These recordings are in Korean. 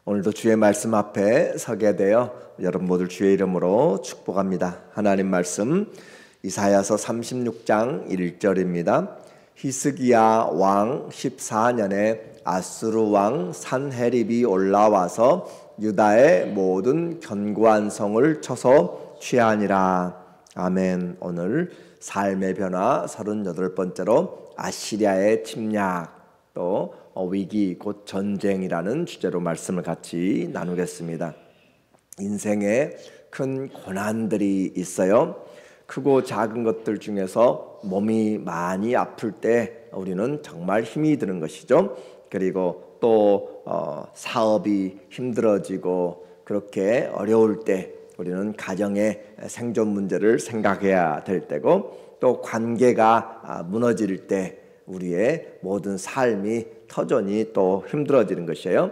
오늘도 주의 말씀 앞에 서게 되어 여러분 모두 주의 이름으로 축복합니다. 하나님 말씀 이사야서 36장 1절입니다. 히스기야 왕 14년에 아수르 왕 산헤립이 올라와서 유다의 모든 견고한 성을 쳐서 취하니라. 아멘. 오늘 삶의 변화 38번째로 아시리아의 침략 또 위기 곧 전쟁이라는 주제로 말씀을 같이 나누겠습니다. 인생에 큰 고난들이 있어요. 크고 작은 것들 중에서 몸이 많이 아플 때 우리는 정말 힘이 드는 것이죠. 그리고 또 사업이 힘들어지고 그렇게 어려울 때 우리는 가정의 생존 문제를 생각해야 될 때고, 또 관계가 무너질 때 우리의 모든 삶이 터전이 또 힘들어지는 것이에요.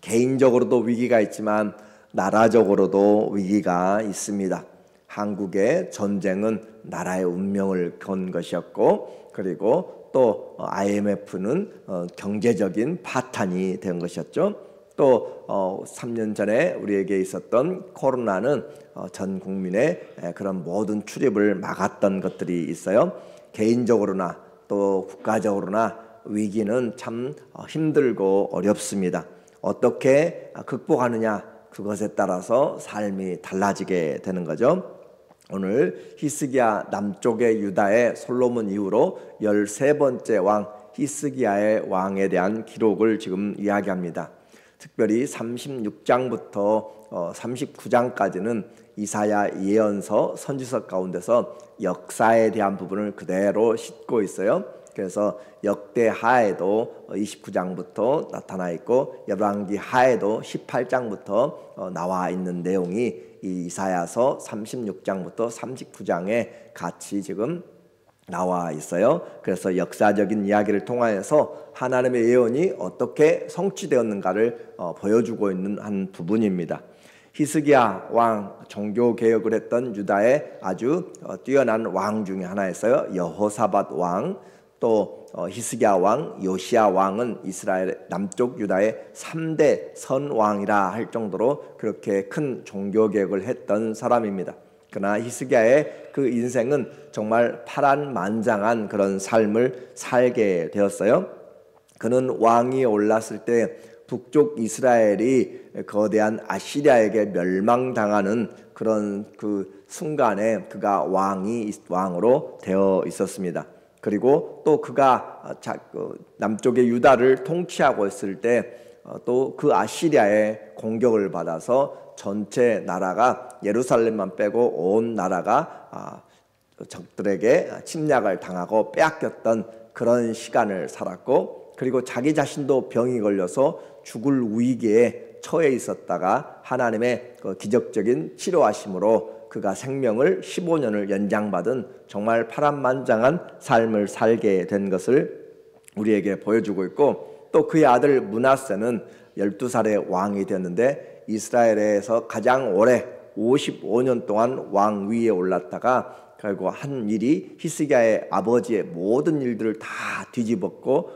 개인적으로도 위기가 있지만 나라적으로도 위기가 있습니다. 한국의 전쟁은 나라의 운명을 건 것이었고, 그리고 또 IMF는 경제적인 파탄이 된 것이었죠. 또 3년 전에 우리에게 있었던 코로나는 전 국민의 그런 모든 출입을 막았던 것들이 있어요. 개인적으로나 또 국가적으로나 위기는 참 힘들고 어렵습니다. 어떻게 극복하느냐, 그것에 따라서 삶이 달라지게 되는 거죠. 오늘 히스기야 남쪽의 유다의 솔로몬 이후로 13번째 왕 히스기야의 왕에 대한 기록을 지금 이야기합니다. 특별히 36장부터 39장까지는 이사야 예언서 선지서 가운데서 역사에 대한 부분을 그대로 싣고 있어요. 그래서 역대하에도 29장부터 나타나 있고 열왕기하에도 18장부터 나와 있는 내용이 이 이사야서 36장부터 39장에 같이 지금 나와 있어요. 그래서 역사적인 이야기를 통하여서 하나님의 예언이 어떻게 성취되었는가를 보여주고 있는 한 부분입니다. 히스기야 왕, 종교개혁을 했던 유다의 아주 뛰어난 왕 중에 하나였어요. 여호사밧 왕, 또 히스기야 왕, 요시야 왕은 이스라엘 남쪽 유다의 3대 선왕이라 할 정도로 그렇게 큰 종교개혁을 했던 사람입니다. 그러나 히스기야의 그 인생은 정말 파란만장한 그런 삶을 살게 되었어요. 그는 왕이 올랐을 때 북쪽 이스라엘이 거대한 아시리아에게 멸망당하는 그런 그 순간에 그가 왕으로 되어 있었습니다. 그리고 또 그가 남쪽의 유다를 통치하고 있을 때 또 그 아시리아의 공격을 받아서 전체 나라가 예루살렘만 빼고 온 나라가 적들에게 침략을 당하고 빼앗겼던 그런 시간을 살았고, 그리고 자기 자신도 병이 걸려서 죽을 위기에 처해 있었다가 하나님의 기적적인 치료하심으로 그가 생명을 15년을 연장받은 정말 파란만장한 삶을 살게 된 것을 우리에게 보여주고 있고, 또 그의 아들 므낫세는 12살의 왕이 되었는데 이스라엘에서 가장 오래 55년 동안 왕 위에 올랐다가 결국 한 일이 히스기야의 아버지의 모든 일들을 다 뒤집었고,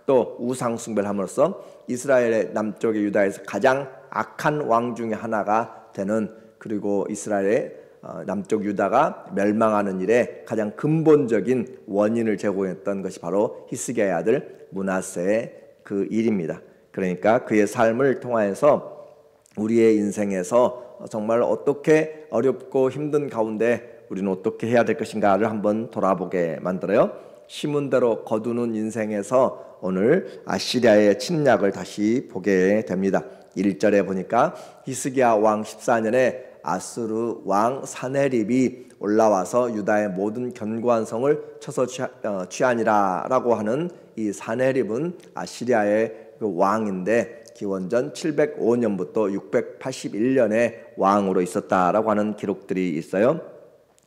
또 우상 숭배를 함으로써 이스라엘의 남쪽의 유다에서 가장 악한 왕 중에 하나가 되는, 그리고 이스라엘의 남쪽 유다가 멸망하는 일에 가장 근본적인 원인을 제공했던 것이 바로 히스기야의 아들 므낫세의 그 일입니다. 그러니까 그의 삶을 통하여서 우리의 인생에서 정말 어떻게 어렵고 힘든 가운데 우리는 어떻게 해야 될 것인가를 한번 돌아보게 만들어요. 시문대로 거두는 인생에서 오늘 아시리아의 침략을 다시 보게 됩니다. 1절에 보니까 히스기야 왕 14년에 아수르 왕 산헤립이 올라와서 유다의 모든 견고한 성을 쳐서 취하니라 라고 하는 이 산헤립은 아시리아의 그 왕인데 기원전 705년부터 681년에 왕으로 있었다라고 하는 기록들이 있어요.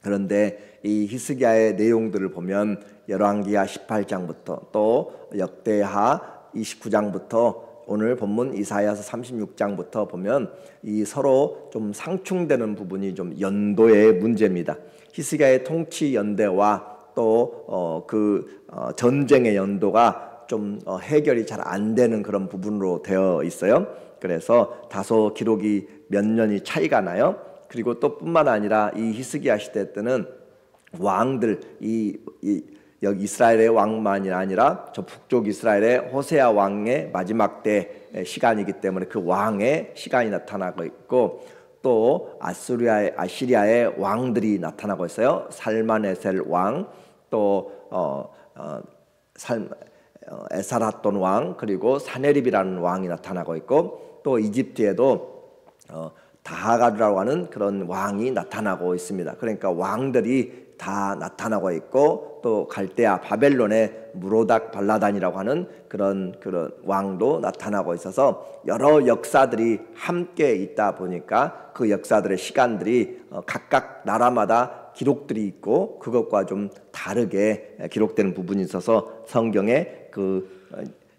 그런데 이 히스기야의 내용들을 보면 열왕기하 18장부터 또 역대하 29장부터 오늘 본문 이사야서 36장부터 보면 이 서로 좀 상충되는 부분이 좀 연도의 문제입니다. 히스기야의 통치 연대와 또 전쟁의 연도가 좀 해결이 잘 안 되는 그런 부분으로 되어 있어요. 그래서 다소 기록이 몇 년이 차이가 나요. 그리고 또 뿐만 아니라 이 히스기야 시대 때는 왕들 여기 이스라엘의 왕만이 아니라 저 북쪽 이스라엘의 호세아 왕의 마지막 때 시간이기 때문에 그 왕의 시간이 나타나고 있고, 또 아시리아의 왕들이 나타나고 있어요. 살마네셀 왕, 또 에사라돈 왕, 그리고 사네립이라는 왕이 나타나고 있고, 또 이집트에도 다하가르라고 하는 그런 왕이 나타나고 있습니다. 그러니까 왕들이 다 나타나고 있고, 또 갈대아 바벨론의 무로닥 발라단이라고 하는 그런 왕도 나타나고 있어서 여러 역사들이 함께 있다 보니까 그 역사들의 시간들이 각각 나라마다 기록들이 있고 그것과 좀 다르게 기록되는 부분이 있어서 성경에 그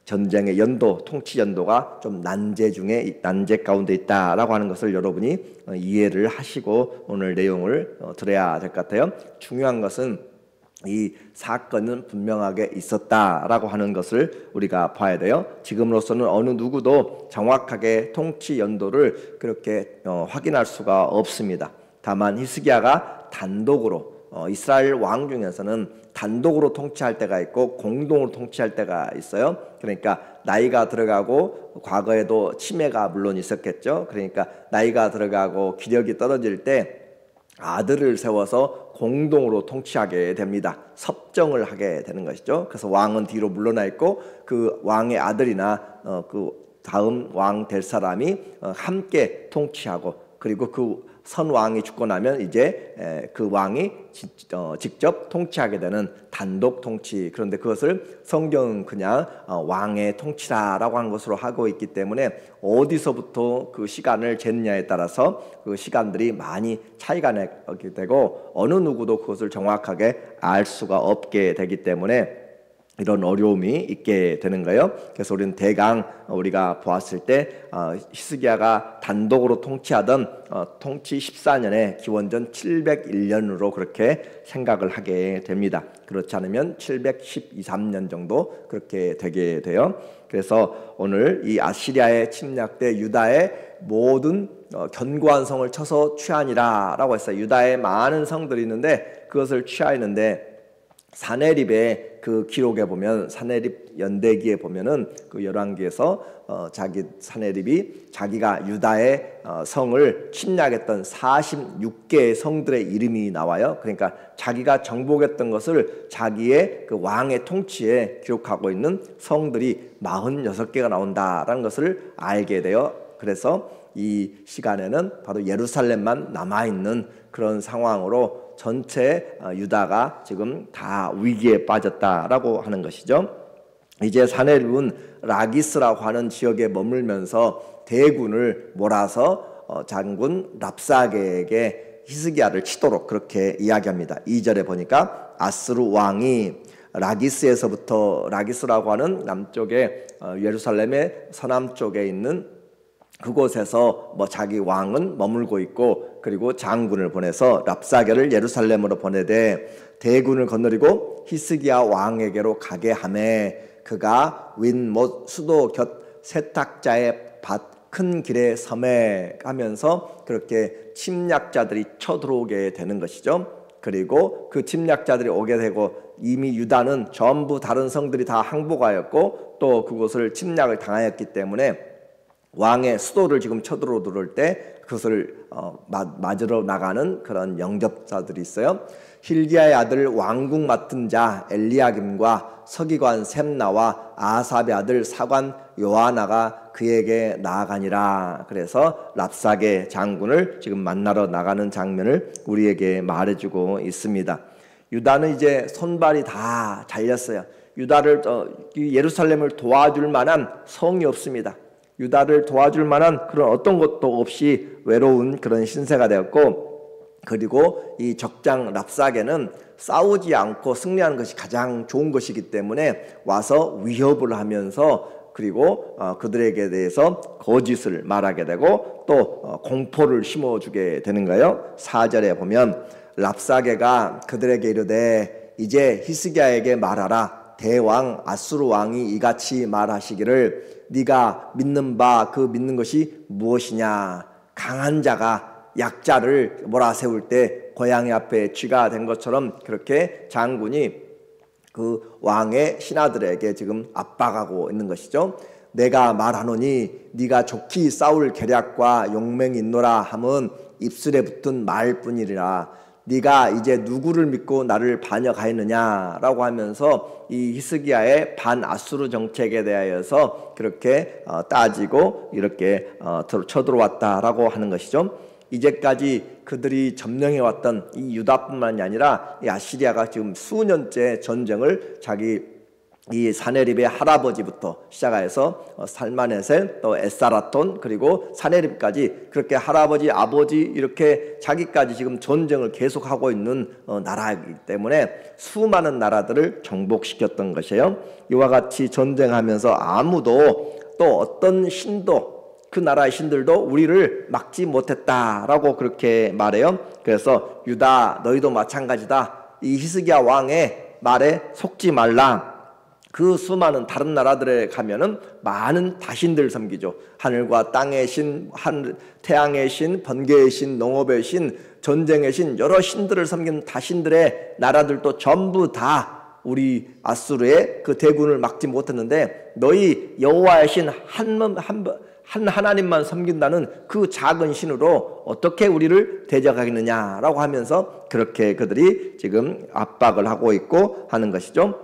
전쟁의 연도, 통치 연도가 좀 난제 가운데 있다라고 하는 것을 여러분이 이해를 하시고 오늘 내용을 들어야 될 것 같아요. 중요한 것은 이 사건은 분명하게 있었다라고 하는 것을 우리가 봐야 돼요. 지금으로서는 어느 누구도 정확하게 통치 연도를 그렇게 확인할 수가 없습니다. 다만 히스기야가 단독으로 이스라엘 왕 중에서는 단독으로 통치할 때가 있고 공동으로 통치할 때가 있어요. 그러니까 나이가 들어가고, 과거에도 치매가 물론 있었겠죠. 그러니까 나이가 들어가고 기력이 떨어질 때 아들을 세워서 공동으로 통치하게 됩니다. 섭정을 하게 되는 것이죠. 그래서 왕은 뒤로 물러나 있고 그 왕의 아들이나 그 다음 왕 될 사람이 함께 통치하고, 그리고 그 선왕이 죽고 나면 이제 그 왕이 직접 통치하게 되는 단독 통치. 그런데 그것을 성경은 그냥 왕의 통치라라고 하는 것으로 하고 있기 때문에 어디서부터 그 시간을 쟀냐에 따라서 그 시간들이 많이 차이가 나게 되고 어느 누구도 그것을 정확하게 알 수가 없게 되기 때문에 이런 어려움이 있게 되는 거예요. 그래서 우리는 대강 우리가 보았을 때 히스기야가 단독으로 통치하던 통치 14년에 기원전 701년으로 그렇게 생각을 하게 됩니다. 그렇지 않으면 713년 정도 그렇게 되게 돼요. 그래서 오늘 이 아시리아의 침략 때 유다의 모든 견고한 성을 쳐서 취하니라 라고 했어요. 유다에 많은 성들이 있는데 그것을 취하였는데, 사네립의 그 기록에 보면, 사네립 연대기에 보면은 그 열왕기에서 사네립이 자기가 유다의 성을 침략했던 46개의 성들의 이름이 나와요. 그러니까 자기가 정복했던 것을 자기의 그 왕의 통치에 기록하고 있는 성들이 46개가 나온다라는 것을 알게 돼요. 그래서 이 시간에는 바로 예루살렘만 남아있는 그런 상황으로 전체 유다가 지금 다 위기에 빠졌다라고 하는 것이죠. 이제 사네립은 라기스라고 하는 지역에 머물면서 대군을 몰아서 장군 랍사게에게 히스기야를 치도록 그렇게 이야기합니다. 2절에 보니까 아스루 왕이 라기스에서부터, 라기스라고 하는 남쪽에 예루살렘의 서남쪽에 있는 그곳에서 자기 왕은 머물고 있고, 그리고 장군을 보내서 랍사게를 예루살렘으로 보내되 대군을 거느리고 히스기야 왕에게로 가게 하매 그가 윈못 수도 곁 세탁자의 밭 큰 길에 섬에 하면서 그렇게 침략자들이 쳐들어오게 되는 것이죠. 그리고 그 침략자들이 오게 되고 이미 유다는 전부 다른 성들이 다 항복하였고 또 그곳을 침략을 당하였기 때문에 왕의 수도를 지금 쳐들어 들어올 때 그것을 맞으러 나가는 그런 영접자들이 있어요. 힐기야의 아들 왕궁 맡은 자 엘리야김과 서기관 셈나와 아삽의 아들 사관 요하나가 그에게 나아가니라. 그래서 랍사게 장군을 지금 만나러 나가는 장면을 우리에게 말해주고 있습니다. 유다는 이제 손발이 다 잘렸어요. 유다를 예루살렘을 도와줄 만한 성이 없습니다. 유다를 도와줄 만한 그런 어떤 것도 없이 외로운 그런 신세가 되었고, 그리고 이 적장 랍사게는 싸우지 않고 승리하는 것이 가장 좋은 것이기 때문에 와서 위협을 하면서 그리고 그들에게 대해서 거짓을 말하게 되고 또 공포를 심어주게 되는 거예요. 4절에 보면 랍사게가 그들에게 이르되 이제 히스기야에게 말하라. 대왕 아수르 왕이 이같이 말하시기를 네가 믿는 바 그 믿는 것이 무엇이냐. 강한 자가 약자를 몰아세울 때 고양이 앞에 쥐가 된 것처럼 그렇게 장군이 그 왕의 신하들에게 지금 압박하고 있는 것이죠. 내가 말하노니 네가 좋기 싸울 계략과 용맹이 있노라 함은 입술에 붙은 말뿐이라. 네가 이제 누구를 믿고 나를 반역하였느냐라고 하면서 이 히스기야의 반아수르 정책에 대하여서 그렇게 따지고 이렇게 쳐들어왔다라고 하는 것이죠. 이제까지 그들이 점령해왔던 이 유다뿐만이 아니라 이 아시리아가 지금 수년째 전쟁을 자기 이 사네립의 할아버지부터 시작해서 살마네셀 또 에사라톤 그리고 사네립까지 그렇게 할아버지 아버지 이렇게 자기까지 지금 전쟁을 계속하고 있는 나라이기 때문에 수많은 나라들을 정복시켰던 것이에요. 이와 같이 전쟁하면서 아무도 또 어떤 신도 그 나라의 신들도 우리를 막지 못했다라고 그렇게 말해요. 그래서 유다 너희도 마찬가지다. 이 히스기야 왕의 말에 속지 말라. 그 수많은 다른 나라들에 가면은 많은 다신들 섬기죠. 하늘과 땅의 신, 태양의 신, 번개의 신, 농업의 신, 전쟁의 신, 여러 신들을 섬기는 다신들의 나라들도 전부 다 우리 아수르의 그 대군을 막지 못했는데 너희 여호와의 신 한 하나님만 섬긴다는 그 작은 신으로 어떻게 우리를 대적하겠느냐라고 하면서 그렇게 그들이 지금 압박을 하고 있고 하는 것이죠.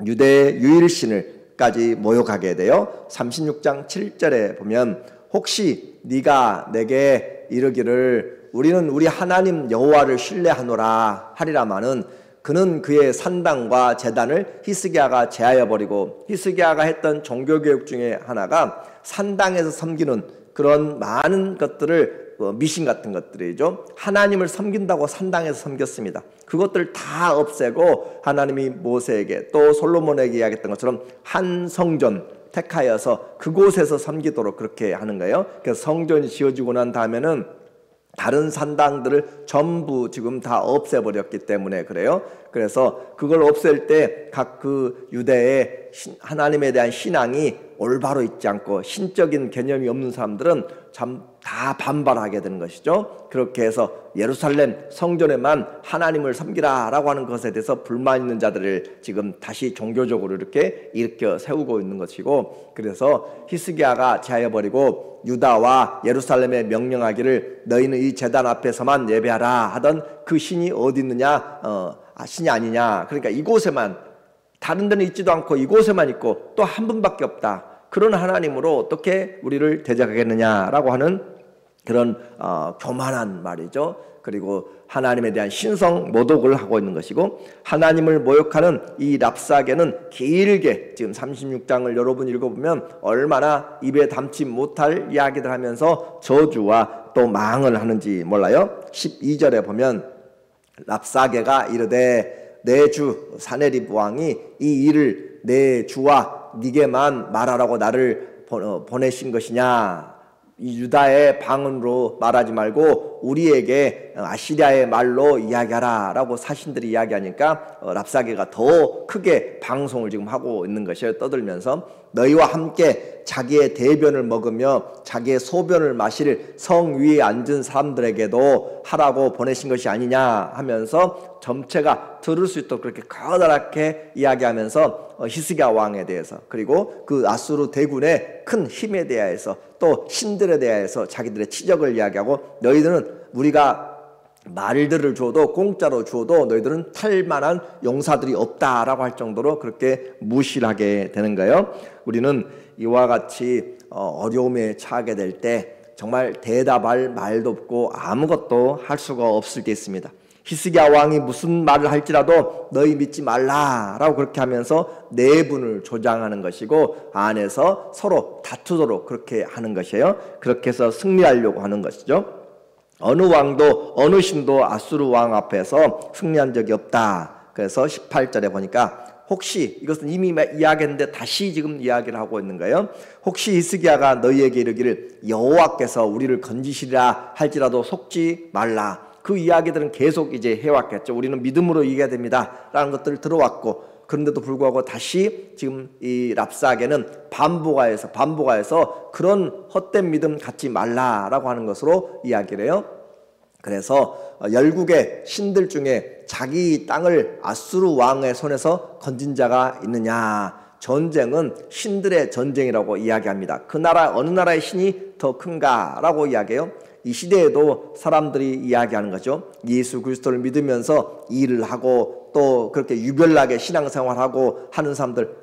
유대의 유일신을까지 모욕하게 되어 36장 7절에 보면 혹시 네가 내게 이르기를 우리는 우리 하나님 여호와를 신뢰하노라 하리라마는 그는 그의 산당과 제단을 히스기야가 제하여 버리고 히스기야가 했던 종교개혁 중에 하나가 산당에서 섬기는 그런 많은 것들을 미신 같은 것들이죠. 하나님을 섬긴다고 산당에서 섬겼습니다. 그것들 다 없애고 하나님이 모세에게 또 솔로몬에게 이야기했던 것처럼 한 성전 택하여서 그곳에서 섬기도록 그렇게 하는 거예요. 그래서 성전이 지어지고 난 다음에는 다른 산당들을 전부 지금 다 없애버렸기 때문에 그래요. 그래서 그걸 없앨 때 각 그 유대의 하나님에 대한 신앙이 올바로 있지 않고 신적인 개념이 없는 사람들은 참 다 반발하게 되는 것이죠. 그렇게 해서 예루살렘 성전에만 하나님을 섬기라 라고 하는 것에 대해서 불만 있는 자들을 지금 다시 종교적으로 이렇게 일으켜 세우고 있는 것이고, 그래서 히스기야가 제하여버리고 유다와 예루살렘에 명령하기를 너희는 이 제단 앞에서만 예배하라 하던 그 신이 어디 있느냐, 신이 아니냐. 그러니까 이곳에만, 다른 데는 있지도 않고 이곳에만 있고 또 한 분밖에 없다. 그런 하나님으로 어떻게 우리를 대적하겠느냐라고 하는 그런 교만한 말이죠. 그리고 하나님에 대한 신성 모독을 하고 있는 것이고, 하나님을 모욕하는 이 랍사게는 길게 지금 36장을 여러분 읽어보면 얼마나 입에 담지 못할 이야기들 하면서 저주와 또 망을 하는지 몰라요. 12절에 보면 랍사게가 이르되 내 주 사네립 왕이 이 일을 내 주와 네게만 말하라고 나를 보내신 것이냐. 이 유다의 방언으로 말하지 말고 우리에게 아시리아의 말로 이야기하라 라고 사신들이 이야기하니까 랍사게가 더 크게 방송을 지금 하고 있는 것이에요. 떠들면서 너희와 함께 자기의 대변을 먹으며 자기의 소변을 마실 성 위에 앉은 사람들에게도 하라고 보내신 것이 아니냐 하면서 전체가 들을 수 있도록 그렇게 커다랗게 이야기하면서 히스기야 왕에 대해서, 그리고 그 아수르 대군의 큰 힘에 대하여서 또 신들에 대하여서 자기들의 치적을 이야기하고, 너희들은 우리가 말들을 주어도 공짜로 주어도 너희들은 탈만한 용사들이 없다라고 할 정도로 그렇게 무시를 하게 되는 거예요. 우리는 이와 같이 어려움에 처하게 될 때 정말 대답할 말도 없고 아무것도 할 수가 없을 게 있습니다. 히스기야 왕이 무슨 말을 할지라도 너희 믿지 말라라고 그렇게 하면서 내분을 조장하는 것이고 안에서 서로 다투도록 그렇게 하는 것이에요. 그렇게 해서 승리하려고 하는 것이죠. 어느 왕도 어느 신도 아수르 왕 앞에서 승리한 적이 없다. 그래서 18절에 보니까 혹시, 이것은 이미 이야기했는데 다시 지금 이야기를 하고 있는 거예요. 혹시 히스기야가 너희에게 이르기를 여호와께서 우리를 건지시리라 할지라도 속지 말라. 그 이야기들은 계속 이제 해왔겠죠. 우리는 믿음으로 이겨야 됩니다 라는 것들을 들어왔고, 그런데도 불구하고 다시 지금 이 랍사게는 반복하여서 그런 헛된 믿음 갖지 말라라고 하는 것으로 이야기를 해요. 그래서 열국의 신들 중에 자기 땅을 아수르 왕의 손에서 건진 자가 있느냐? 전쟁은 신들의 전쟁이라고 이야기합니다. 그 나라 어느 나라의 신이 더 큰가라고 이야기해요. 이 시대에도 사람들이 이야기하는 거죠. 예수 그리스도를 믿으면서 일을 하고 또 그렇게 유별나게 신앙생활하고 하는 사람들,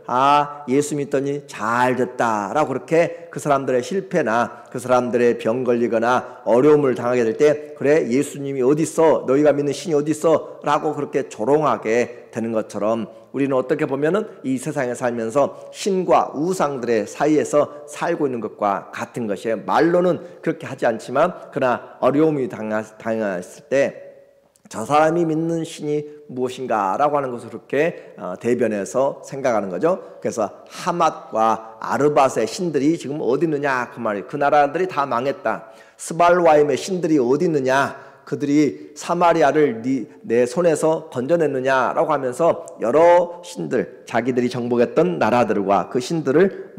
예수 믿더니 잘 됐다라고 그렇게 그 사람들의 실패나 그 사람들의 병 걸리거나 어려움을 당하게 될 때, 그래 예수님이 어디 있어, 너희가 믿는 신이 어디 있어 라고 그렇게 조롱하게 되는 것처럼, 우리는 어떻게 보면은 이 세상에 살면서 신과 우상들의 사이에서 살고 있는 것과 같은 것이에요. 말로는 그렇게 하지 않지만 그러나 어려움이 당했을 때 저 사람이 믿는 신이 무엇인가 라고 하는 것을 그렇게 대변해서 생각하는 거죠. 그래서 하맛과 아르밧의 신들이 지금 어디 있느냐 그 말이에요. 그 나라들이 다 망했다. 스발와임의 신들이 어디 있느냐, 그들이 사마리아를 내 손에서 건져냈느냐라고 하면서 여러 신들, 자기들이 정복했던 나라들과 그 신들을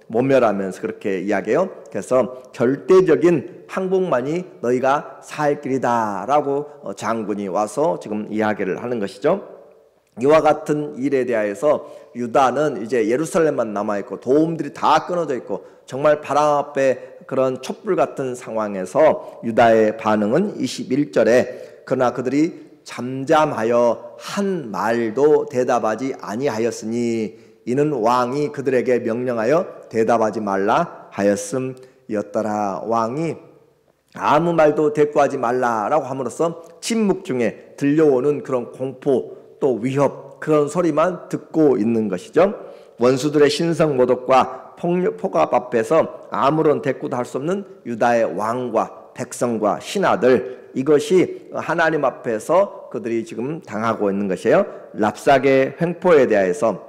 모멸하면서 그렇게 이야기해요. 그래서 절대적인 항복만이 너희가 살 길이다 라고 장군이 와서 지금 이야기를 하는 것이죠. 이와 같은 일에 대하여서 유다는 이제 예루살렘만 남아있고 도움들이 다 끊어져 있고 정말 바람 앞에 그런 촛불 같은 상황에서 유다의 반응은 21절에 그러나 그들이 잠잠하여 한 말도 대답하지 아니하였으니 이는 왕이 그들에게 명령하여 대답하지 말라 하였음이었더라. 왕이 아무 말도 대꾸하지 말라라고 함으로써 침묵 중에 들려오는 그런 공포 또 위협, 그런 소리만 듣고 있는 것이죠. 원수들의 신성 모독과 폭압 앞에서 아무런 대꾸도 할 수 없는 유다의 왕과 백성과 신하들, 이것이 하나님 앞에서 그들이 지금 당하고 있는 것이에요. 랍사게 횡포에 대해서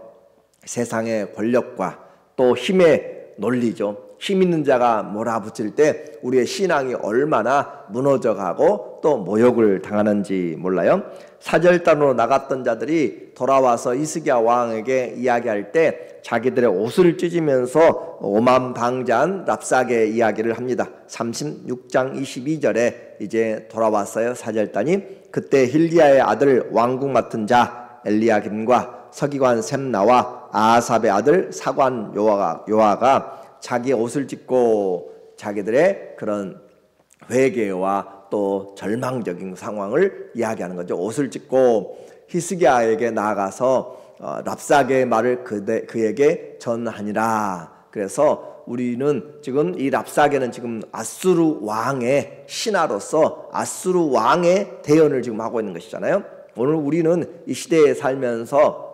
세상의 권력과 또 힘의 논리죠. 힘 있는 자가 몰아붙일 때 우리의 신앙이 얼마나 무너져가고 또 모욕을 당하는지 몰라요. 사절단으로 나갔던 자들이 돌아와서 히스기야 왕에게 이야기할 때 자기들의 옷을 찢으면서 오만방자한 랍사게 이야기를 합니다. 36장 22절에 이제 돌아왔어요. 사절단이. 그때 힐기야의 아들 왕궁 맡은 자 엘리야김과 서기관 셈나와 아삽의 아들 사관 요아가 자기 옷을 찢고 자기들의 그런 회개와 또 절망적인 상황을 이야기하는 거죠. 옷을 찢고 히스기야에게 나아가서 랍사게의 말을 그에게 전하니라. 그래서 우리는 지금 이 랍사게는 지금 아수르 왕의 신하로서 아수르 왕의 대연을 지금 하고 있는 것이잖아요. 오늘 우리는 이 시대에 살면서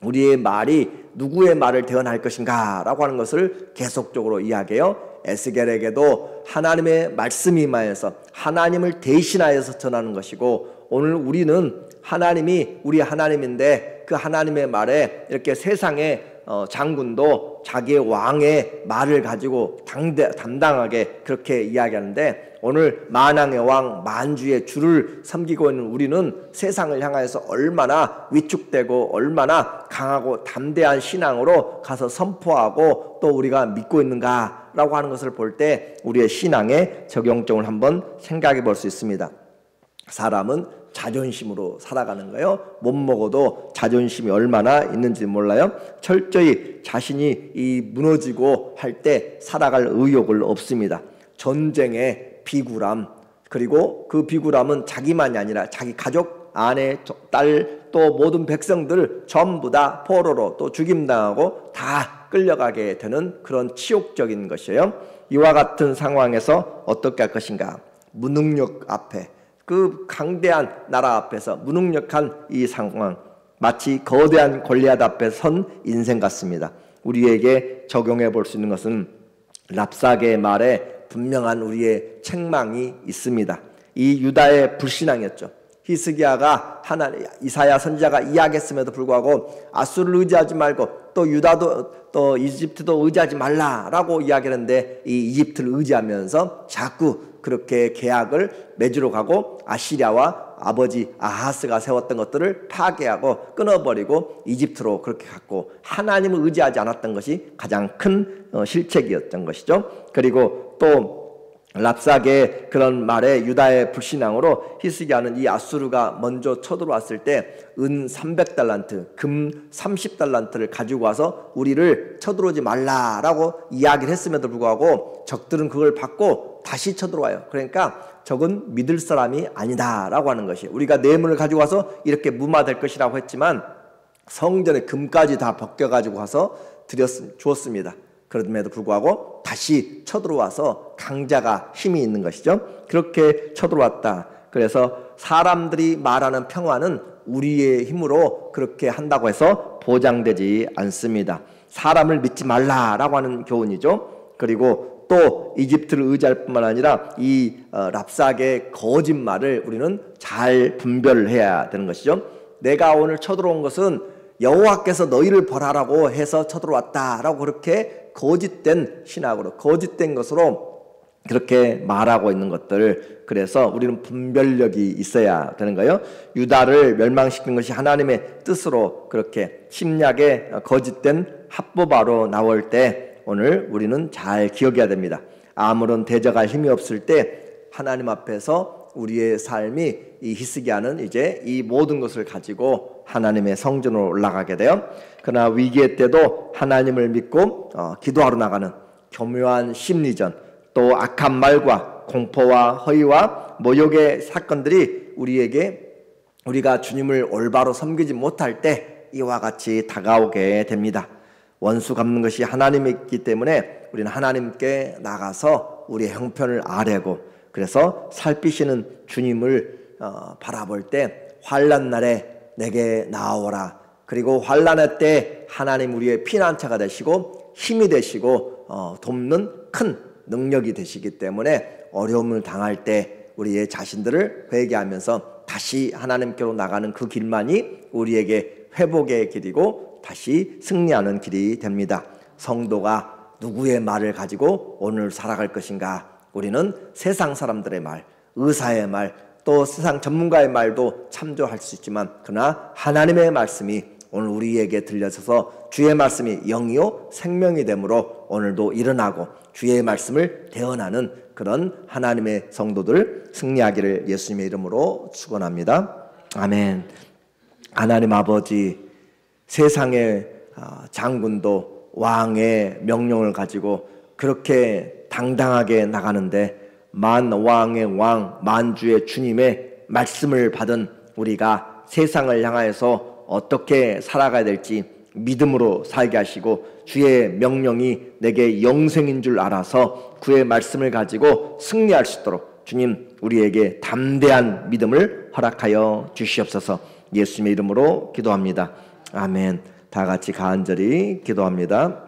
우리의 말이 누구의 말을 대언할 것인가 라고 하는 것을 계속적으로 이야기해요. 에스겔에게도 하나님의 말씀이 임하여서 하나님을 대신하여서 전하는 것이고, 오늘 우리는 하나님이 우리 하나님인데 그 하나님의 말에 이렇게 세상의 장군도 자기의 왕의 말을 가지고 담당하게 그렇게 이야기하는데, 오늘 만왕의 왕 만주의 주를 섬기고 있는 우리는 세상을 향하여서 얼마나 위축되고 얼마나 강하고 담대한 신앙으로 가서 선포하고 또 우리가 믿고 있는가 라고 하는 것을 볼 때 우리의 신앙의 적용점을 한번 생각해 볼 수 있습니다. 사람은 자존심으로 살아가는 거예요. 못 먹어도 자존심이 얼마나 있는지 몰라요. 철저히 자신이 무너지고 할 때 살아갈 의욕을 없습니다. 전쟁의 비굴함, 그리고 그 비굴함은 자기만이 아니라 자기 가족, 아내, 딸, 또 모든 백성들 전부 다 포로로 또 죽임당하고 다 끌려가게 되는 그런 치욕적인 것이에요. 이와 같은 상황에서 어떻게 할 것인가? 무능력 앞에, 그 강대한 나라 앞에서 무능력한 이 상황, 마치 거대한 골리앗 앞에 선 인생 같습니다. 우리에게 적용해 볼 수 있는 것은 랍사게의 말에 분명한 우리의 책망이 있습니다. 이 유다의 불신앙이었죠. 히스기야가 이사야 선지자가 이야기했음에도 불구하고 아수르를 의지하지 말고 또 유다도 또 이집트도 의지하지 말라라고 이야기하는데, 이 이집트를 의지하면서 자꾸 그렇게 계약을 맺으러 가고 아시리아와 아버지 아하스가 세웠던 것들을 파괴하고 끊어버리고 이집트로 그렇게 갔고, 하나님을 의지하지 않았던 것이 가장 큰 실책이었던 것이죠. 그리고 또 랍삭의 그런 말에 유다의 불신앙으로 히스기야는 이 아수르가 먼저 쳐들어왔을 때 은 300달란트, 금 30달란트를 가지고 와서 우리를 쳐들어오지 말라라고 이야기를 했음에도 불구하고 적들은 그걸 받고 다시 쳐들어와요. 그러니까 적은 믿을 사람이 아니다라고 하는 것이, 우리가 뇌물을 가지고 와서 이렇게 무마될 것이라고 했지만 성전에 금까지 다 벗겨가지고 와서 주었습니다. 그럼에도 불구하고 다시 쳐들어와서 강자가 힘이 있는 것이죠. 그렇게 쳐들어왔다. 그래서 사람들이 말하는 평화는 우리의 힘으로 그렇게 한다고 해서 보장되지 않습니다. 사람을 믿지 말라라고 하는 교훈이죠. 그리고 또 이집트를 의지할 뿐만 아니라 이 랍삭의 거짓말을 우리는 잘 분별해야 되는 것이죠. 내가 오늘 쳐들어온 것은 여호와께서 너희를 벌하라고 해서 쳐들어왔다라고 그렇게 거짓된 신학으로, 거짓된 것으로 그렇게 말하고 있는 것들, 그래서 우리는 분별력이 있어야 되는 거예요. 유다를 멸망시킨 것이 하나님의 뜻으로 그렇게 심리학의 거짓된 합법화로 나올 때 오늘 우리는 잘 기억해야 됩니다. 아무런 대적할 힘이 없을 때 하나님 앞에서 우리의 삶이, 이 히스기야는 이제 이 모든 것을 가지고 하나님의 성전으로 올라가게 돼요. 그러나 위기의 때도 하나님을 믿고 기도하러 나가는 교묘한 심리전, 또 악한 말과 공포와 허위와 모욕의 사건들이 우리가 주님을 올바로 섬기지 못할 때 이와 같이 다가오게 됩니다. 원수 갚는 것이 하나님이기 때문에 우리는 하나님께 나가서 우리의 형편을 아뢰고, 그래서 살피시는 주님을 바라볼 때 환난 날에 내게 나아오라. 그리고 환난의 때 하나님 우리의 피난처가 되시고 힘이 되시고 돕는 큰 능력이 되시기 때문에 어려움을 당할 때 우리의 자신들을 회개하면서 다시 하나님께로 나가는 그 길만이 우리에게 회복의 길이고 다시 승리하는 길이 됩니다. 성도가 누구의 말을 가지고 오늘 살아갈 것인가? 우리는 세상 사람들의 말, 의사의 말, 또 세상 전문가의 말도 참조할 수 있지만, 그러나 하나님의 말씀이 오늘 우리에게 들려져서 주의 말씀이 영이요 생명이 되므로 오늘도 일어나고 주의 말씀을 대언하는 그런 하나님의 성도들 승리하기를 예수님의 이름으로 축원합니다. 아멘. 하나님 아버지, 세상의 장군도 왕의 명령을 가지고 그렇게 당당하게 나가는데, 만왕의 왕, 만주의 주님의 말씀을 받은 우리가 세상을 향하여서 어떻게 살아가야 될지 믿음으로 살게 하시고, 주의 명령이 내게 영생인 줄 알아서 그의 말씀을 가지고 승리할 수 있도록 주님 우리에게 담대한 믿음을 허락하여 주시옵소서. 예수님의 이름으로 기도합니다. 아멘. 다 같이 간절히 기도합니다.